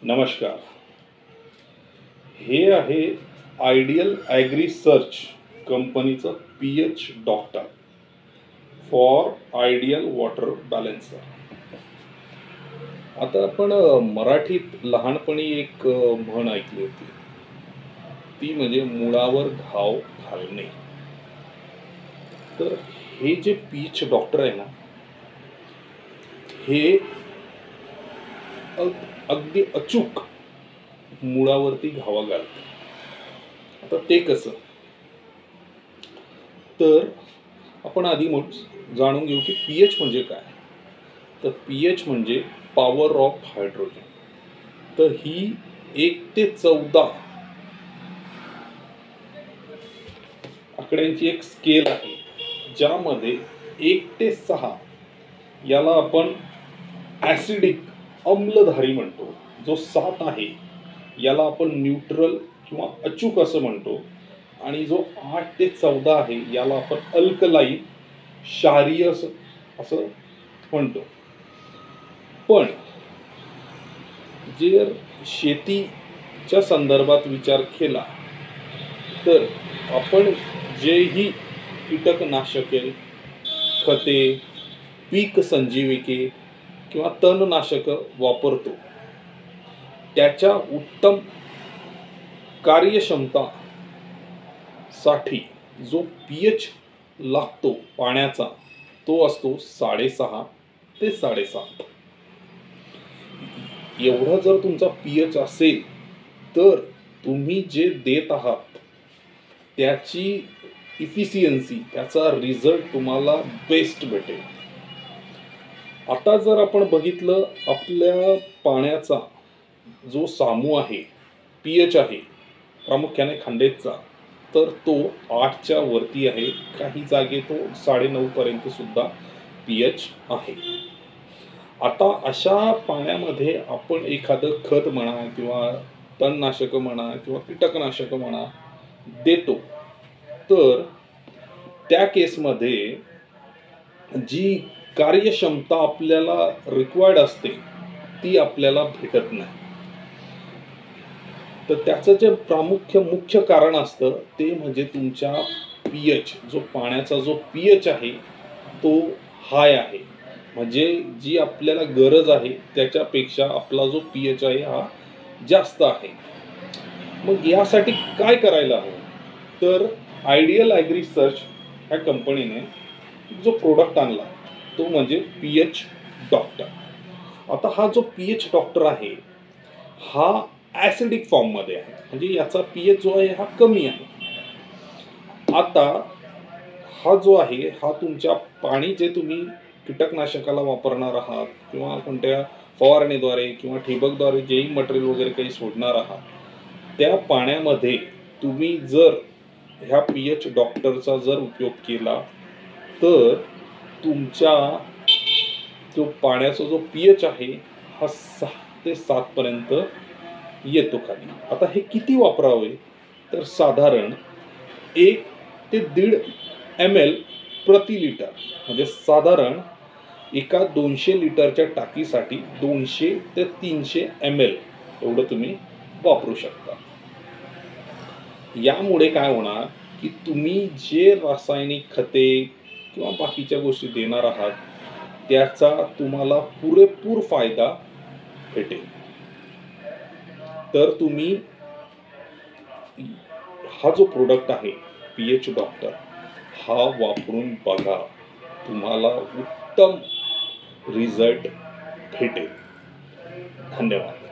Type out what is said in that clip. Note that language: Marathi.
नमस्कार. हे आहे आयडियल ॲग्री सर्च कंपनीचं PH doctor for ideal water balancer. आता आपण मराठीत लहानपणी एक म्हण ऐकली होती, ती म्हणजे मुळावर घाव घालणे. तर हे जे पीएच डॉक्टर आहे ना, हे अगदी अचूक मुळावरती घावा घालते. आता ते कसं, तर आपण आधी जाणून घेऊ की पीएच म्हणजे काय. तर पीएच म्हणजे पॉवर ऑफ हायड्रोजन. तर ही 1 ते 14 आकड्यांची एक स्केल आहे, ज्यामध्ये 1 ते 6 याला आपण ॲसिडिक अम्लधारी म्हणतो. जो 7 आहे याला आपण न्यूट्रल किंवा अचूक असं म्हणतो, आणि जो 8 ते 14 आहे याला आपण अल्कलाईन क्षारीय असं म्हणतो. पण जर शेतीच्या संदर्भात विचार केला तर आपण जेही कीटकनाशके, खते, पीक संजीविके किंवा तणनाशक वापरतो, त्याच्या उत्तम कार्यक्षमता साठी जो पीएच लागतो पाण्याचा, तो असतो 6.5 ते 7.5. एवढा जर तुमचा पीएच असेल तर तुम्ही जे देत आहात त्याची इफिशियन्सी, त्याचा रिझल्ट तुम्हाला बेस्ट भेटेल. आता जर आपण बघितलं आपल्या पाण्याचा जो सामू आहे, पीएच आहे प्रामुख्याने खंडेजचा, तर तो 8च्या वरती आहे. काही जागे तो 9.5 पर्यंत सुद्धा पीएच आहे. आता अशा पाण्यामध्ये आपण एखादं खत म्हणा किंवा तणनाशक म्हणा किंवा कीटकनाशक म्हणा देतो, तर त्या केसमध्ये जी कार्यक्षमता आपल्याला रिक्वायर्ड असते ती आपल्याला भेटत नाही. तर त्याचं जे मुख्य कारण असतं ते म्हणजे तुमच्या पीएच, जो पाण्याचा जो पीएच आहे तो हाय आहे. म्हणजे जी आपल्याला गरज आहे त्याच्यापेक्षा आपला जो पीएच आहे हा जास्त आहे. मग यासाठी काय करायला हवं, तर आयडियल ॲग्री सर्च ह्या कंपनीने जो प्रोडक्ट आणला तो म्हणजे पीएच डॉक्टर. आता हा जो पीएच डॉक्टर आहे हा ॲसिडिक फॉर्ममध्ये आहे, म्हणजे याचा पीएच जो आहे हा कमी आहे. आता हा जो आहे हा तुमच्या पाणी जे तुम्ही कीटकनाशकाला वापरणार आहात किंवा कोणत्या फवारणीद्वारे किंवा ठिबकद्वारे जेही मटेरियल वगैरे काही सोडणार आहात, त्या पाण्यामध्ये तुम्ही जर ह्या पीएच डॉक्टरचा जर उपयोग केला तर तुमच्या जो पाण्याचा जो पीएच आहे हा 6 ते 7 पर्यंत येतो खाली. आता हे किती वापरावे, तर साधारण 1 ते 1.5 ml प्रति लिटर, म्हणजे साधारण एका 200 लिटरच्या टाकीसाठी 200 ते 300 ml एवढं तुम्ही वापरू शकता. यामुळे काय होणार की तुम्ही जे रासायनिक खते किंवा बाकीच्या गोष्टी देणार आहात त्याचा तुम्हाला पुरेपूर फायदा भेटेल. तर तुम्ही हा जो प्रोडक्ट आहे पीएच डॉक्टर हा वापरून बघा, तुम्हाला उत्तम रिझल्ट भेटेल. धन्यवाद.